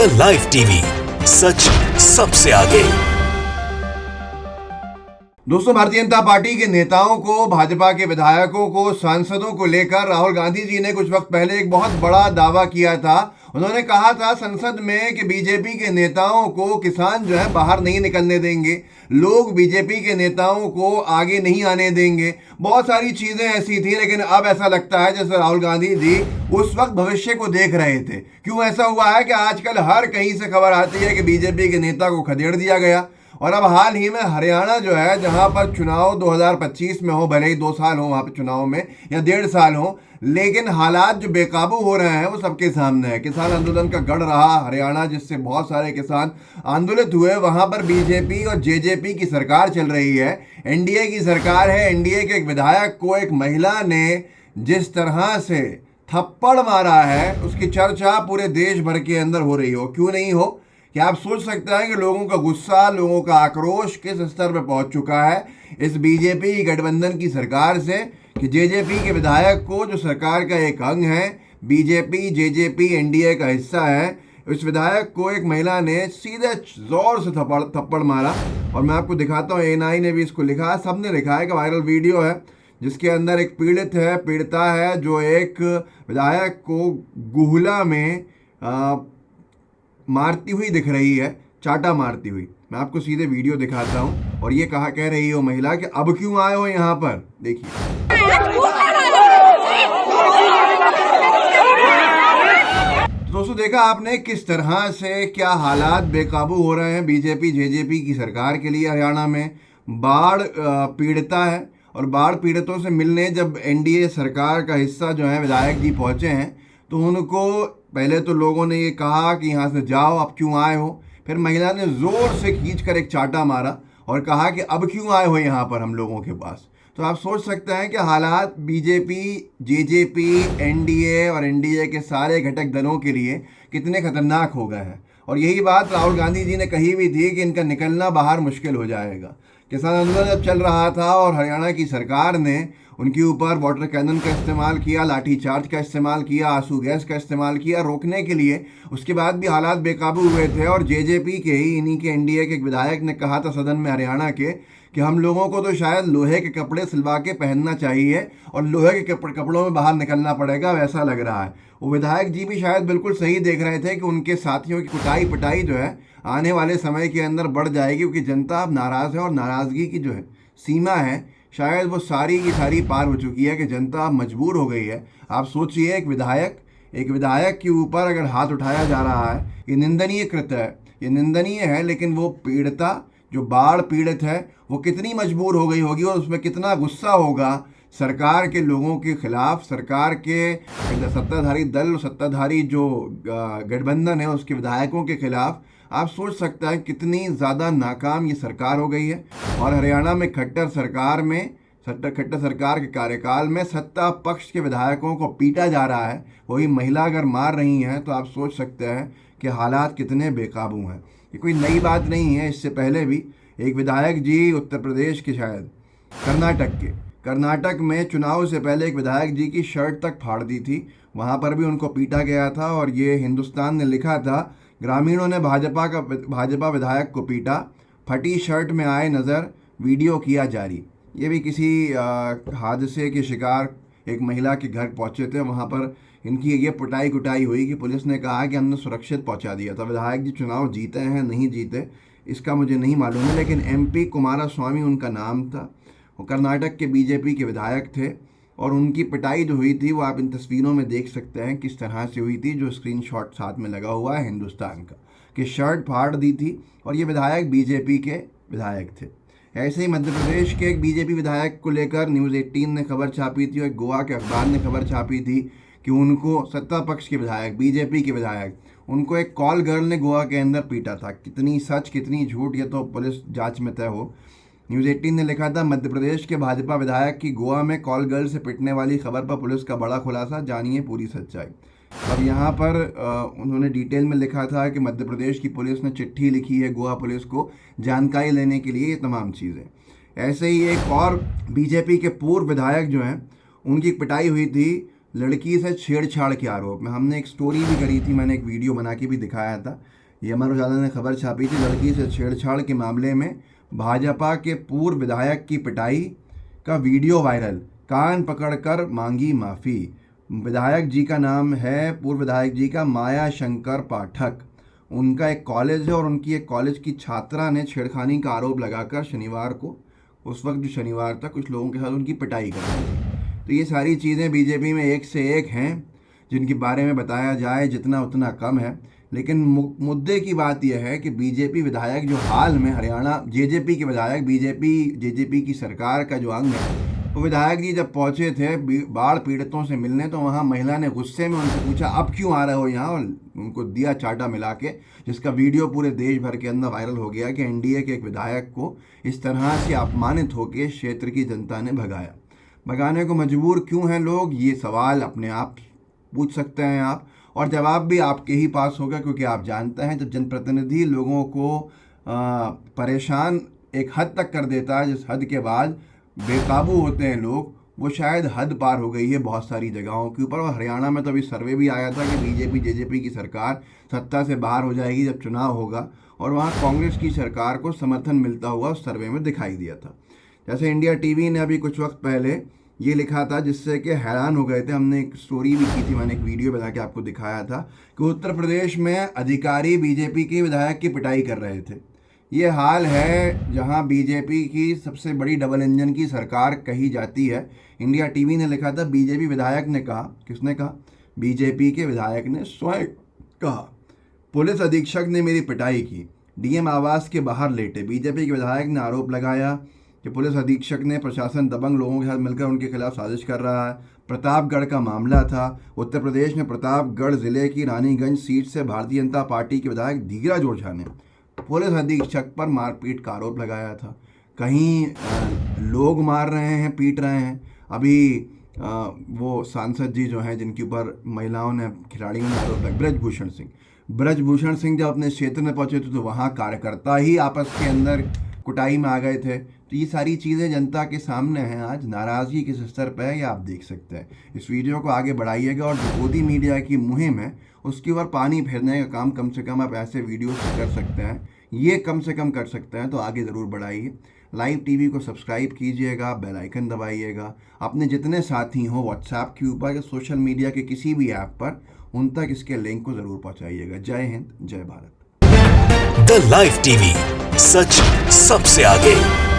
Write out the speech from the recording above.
The live TV, सच सबसे आगे। दोस्तों, भारतीय जनता पार्टी के नेताओं को, भाजपा के विधायकों को, सांसदों को लेकर राहुल गांधी जी ने कुछ वक्त पहले एक बहुत बड़ा दावा किया था। उन्होंने कहा था संसद में कि बीजेपी के नेताओं को किसान जो है बाहर नहीं निकलने देंगे, लोग बीजेपी के नेताओं को आगे नहीं आने देंगे। बहुत सारी चीजें ऐसी थी, लेकिन अब ऐसा लगता है जैसे राहुल गांधी जी उस वक्त भविष्य को देख रहे थे। क्यों ऐसा हुआ है कि आजकल हर कहीं से खबर आती है कि बीजेपी के नेता को खदेड़ दिया गया। और अब हाल ही में हरियाणा जो है, जहां पर चुनाव 2025 में हो, भले ही 2 साल हो वहां पर चुनाव में या 1.5 साल हो, लेकिन हालात जो बेकाबू हो रहे हैं वो सबके सामने है। किसान आंदोलन का गढ़ रहा हरियाणा, जिससे बहुत सारे किसान आंदोलित हुए। वहां पर बीजेपी और जेजेपी की सरकार चल रही है, एनडीए की सरकार है। एनडीए के एक विधायक को एक महिला ने जिस तरह से थप्पड़ मारा है, उसकी चर्चा पूरे देश भर के अंदर हो रही हो। क्यों नहीं हो? क्या आप सोच सकते हैं कि लोगों का गुस्सा, लोगों का आक्रोश किस स्तर पर पहुंच चुका है इस बीजेपी गठबंधन की सरकार से, कि जेजेपी के विधायक को, जो सरकार का एक अंग है, बीजेपी जेजेपी एनडीए का हिस्सा है, इस विधायक को एक महिला ने सीधे जोर से थप्पड़ मारा। और मैं आपको दिखाता हूँ, एएनआई ने भी इसको लिखा है, सबने लिखा है कि वायरल वीडियो है जिसके अंदर एक पीड़िता है जो एक विधायक को गुहला में मारती हुई दिख रही है, चाटा मारती हुई। मैं आपको सीधे वीडियो दिखाता हूं। और ये कह रही है वो महिला कि अब क्यों आए हो यहाँ पर, देखिए। दोस्तों, देखा आपने किस तरह से क्या हालात बेकाबू हो रहे हैं बीजेपी जेजेपी की सरकार के लिए। हरियाणा में बाढ़ पीड़िता है, और बाढ़ पीड़ितों से मिलने जब एनडीए सरकार का हिस्सा जो है विधायक जी पहुंचे हैं, तो उनको पहले तो लोगों ने ये कहा कि यहाँ से जाओ, अब क्यों आए हो। फिर महिला ने ज़ोर से खींचकर एक चाटा मारा और कहा कि अब क्यों आए हो यहाँ पर हम लोगों के पास। तो आप सोच सकते हैं कि हालात बीजेपी जेजेपी एनडीए और एनडीए के सारे घटक दलों के लिए कितने खतरनाक हो गए हैं। और यही बात राहुल गांधी जी ने कही भी थी कि इनका निकलना बाहर मुश्किल हो जाएगा। किसान आंदोलन जब चल रहा था और हरियाणा की सरकार ने उनके ऊपर वाटर कैनन का इस्तेमाल किया, लाठीचार्ज का इस्तेमाल किया, आंसू गैस का इस्तेमाल किया रोकने के लिए, उसके बाद भी हालात बेकाबू हुए थे। और जेजेपी के ही, इन्हीं के एनडीए के एक विधायक ने कहा था सदन में हरियाणा के कि हम लोगों को तो शायद लोहे के कपड़े सिलवा के पहनना चाहिए और लोहे के कपड़ों में बाहर निकलना पड़ेगा, वैसा लग रहा है। वो विधायक जी भी शायद बिल्कुल सही देख रहे थे कि उनके साथियों की कुटाई पिटाई जो है आने वाले समय के अंदर बढ़ जाएगी, क्योंकि जनता अब नाराज़ है और नाराज़गी की जो है सीमा है, शायद वो सारी की सारी पार हो चुकी है कि जनता मजबूर हो गई है। आप सोचिए, एक विधायक के ऊपर अगर हाथ उठाया जा रहा है, ये निंदनीय कृत्य है, ये निंदनीय है। लेकिन वो पीड़िता जो बाढ़ पीड़ित है, वो कितनी मजबूर हो गई होगी और उसमें कितना गुस्सा होगा सरकार के लोगों के खिलाफ, सरकार के सत्ताधारी दल, सत्ताधारी जो गठबंधन है उसके विधायकों के खिलाफ। आप सोच सकते हैं कितनी ज़्यादा नाकाम ये सरकार हो गई है। और हरियाणा में खट्टर सरकार के कार्यकाल में सत्ता पक्ष के विधायकों को पीटा जा रहा है, वही महिला अगर मार रही हैं, तो आप सोच सकते हैं कि हालात कितने बेकाबू हैं। ये कोई नई बात नहीं है, इससे पहले भी एक विधायक जी उत्तर प्रदेश के, शायद कर्नाटक में चुनाव से पहले एक विधायक जी की शर्ट तक फाड़ दी थी, वहाँ पर भी उनको पीटा गया था। और ये हिंदुस्तान ने लिखा था, ग्रामीणों ने भाजपा विधायक को पीटा, फटी शर्ट में आए नज़र, वीडियो किया जारी। ये भी किसी हादसे के शिकार एक महिला के घर पहुंचे थे, वहां पर इनकी ये पिटाई कुटाई हुई कि पुलिस ने कहा कि हमने सुरक्षित पहुंचा दिया था। विधायक जी चुनाव जीते हैं नहीं जीते इसका मुझे नहीं मालूम है, लेकिन एमपी कुमारस्वामी उनका नाम था, वो कर्नाटक के बीजेपी के विधायक थे। और उनकी पिटाई जो हुई थी वो आप इन तस्वीरों में देख सकते हैं किस तरह से हुई थी, जो स्क्रीनशॉट साथ में लगा हुआ है हिंदुस्तान का, कि शर्ट फाड़ दी थी। और ये विधायक बीजेपी के विधायक थे। ऐसे ही मध्य प्रदेश के एक बीजेपी विधायक को लेकर न्यूज़ 18 ने खबर छापी थी और एक गोवा के अखबार ने खबर छापी थी कि उनको सत्ता पक्ष के विधायक, बीजेपी के विधायक, उनको एक कॉल गर्ल ने गोवा के अंदर पीटा था। कितनी सच कितनी झूठ, ये तो पुलिस जांच में तय हो। न्यूज़ 18 ने लिखा था, मध्य प्रदेश के भाजपा विधायक की गोवा में कॉल गर्ल से पिटने वाली खबर पर पुलिस का बड़ा खुलासा, जानिए पूरी सच्चाई। अब यहाँ पर उन्होंने डिटेल में लिखा था कि मध्य प्रदेश की पुलिस ने चिट्ठी लिखी है गोवा पुलिस को जानकारी लेने के लिए, ये तमाम चीज़ें। ऐसे ही एक और बीजेपी के पूर्व विधायक जो हैं, उनकी पिटाई हुई थी लड़की से छेड़छाड़ के आरोप में। हमने एक स्टोरी भी करी थी, मैंने एक वीडियो बना के भी दिखाया था, ये अमर उजाला ने खबर छापी थी। लड़की से छेड़छाड़ के मामले में भाजपा के पूर्व विधायक की पिटाई का वीडियो वायरल, कान पकड़कर मांगी माफ़ी। विधायक जी का नाम है, पूर्व विधायक जी का, माया शंकर पाठक। उनका एक कॉलेज है और उनकी एक कॉलेज की छात्रा ने छेड़खानी का आरोप लगाकर शनिवार को, उस वक्त जो शनिवार था, कुछ लोगों के साथ उनकी पिटाई कर दी थी। तो ये सारी चीज़ें बीजेपी में एक से एक हैं जिनके बारे में बताया जाए जितना उतना कम है। लेकिन मुद्दे की बात यह है कि बीजेपी विधायक जो हाल में हरियाणा, जेजेपी के विधायक, जेजेपी की सरकार का जो अंग है, वो विधायक जी जब पहुंचे थे बाढ़ पीड़ितों से मिलने, तो वहाँ महिला ने गुस्से में उनसे पूछा अब क्यों आ रहे हो यहाँ, और उनको दिया चाटा मिला के, जिसका वीडियो पूरे देश भर के अंदर वायरल हो गया कि एनडीए के एक विधायक को इस तरह से अपमानित होकर क्षेत्र की जनता ने भगाने को मजबूर क्यों हैं लोग, ये सवाल अपने आप पूछ सकते हैं आप, और जवाब भी आपके ही पास होगा, क्योंकि आप जानते हैं जब जनप्रतिनिधि लोगों को परेशान एक हद तक कर देता है, जिस हद के बाद बेकाबू होते हैं लोग, वो शायद हद पार हो गई है बहुत सारी जगहों के ऊपर। और हरियाणा में तो अभी सर्वे भी आया था कि बीजेपी जेजेपी की सरकार सत्ता से बाहर हो जाएगी जब चुनाव होगा, और वहाँ कांग्रेस की सरकार को समर्थन मिलता हुआ उस सर्वे में दिखाई दिया था। जैसे इंडिया टीवी ने अभी कुछ वक्त पहले ये लिखा था, जिससे कि हैरान हो गए थे। हमने एक स्टोरी भी की थी, मैंने एक वीडियो बना के आपको दिखाया था कि उत्तर प्रदेश में अधिकारी बीजेपी के विधायक की पिटाई कर रहे थे। ये हाल है जहां बीजेपी की सबसे बड़ी डबल इंजन की सरकार कही जाती है। इंडिया टीवी ने लिखा था, बीजेपी विधायक ने कहा, किसने कहा? बीजेपी के विधायक ने स्वयं कहा, पुलिस अधीक्षक ने मेरी पिटाई की, डीएम आवास के बाहर लेटे। बीजेपी के विधायक ने आरोप लगाया कि पुलिस अधीक्षक ने प्रशासन दबंग लोगों के साथ मिलकर उनके खिलाफ साजिश कर रहा है। प्रतापगढ़ का मामला था। उत्तर प्रदेश में प्रतापगढ़ जिले की रानीगंज सीट से भारतीय जनता पार्टी के विधायक धीरज ओझा ने पुलिस अधीक्षक पर मारपीट का आरोप लगाया था। कहीं लोग मार रहे हैं, पीट रहे हैं। अभी वो सांसद जी जो हैं जिनके ऊपर महिलाओं ने, खिलाड़ियों ने आरोप लगाया, ब्रजभूषण सिंह जब अपने क्षेत्र में पहुंचे थे तो वहाँ कार्यकर्ता ही आपस के अंदर कुटाई में आ गए थे। तो ये सारी चीज़ें जनता के सामने हैं। आज नाराज़गी किस स्तर पर है ये आप देख सकते हैं। इस वीडियो को आगे बढ़ाइएगा और जो मोदी मीडिया की मुहिम है उसके ऊपर पानी फेरने का काम कम से कम आप ऐसे वीडियो से कर सकते हैं, ये कम से कम कर सकते हैं, तो आगे ज़रूर बढ़ाइए। लाइव टीवी को सब्सक्राइब कीजिएगा, बेल आइकन दबाइएगा। अपने जितने साथी हों व्हाट्सएप के ऊपर या सोशल मीडिया के किसी भी ऐप पर, उन तक इसके लिंक को ज़रूर पहुँचाइएगा। जय हिंद, जय भारत। द लाइव टीवी, सच सबसे आगे।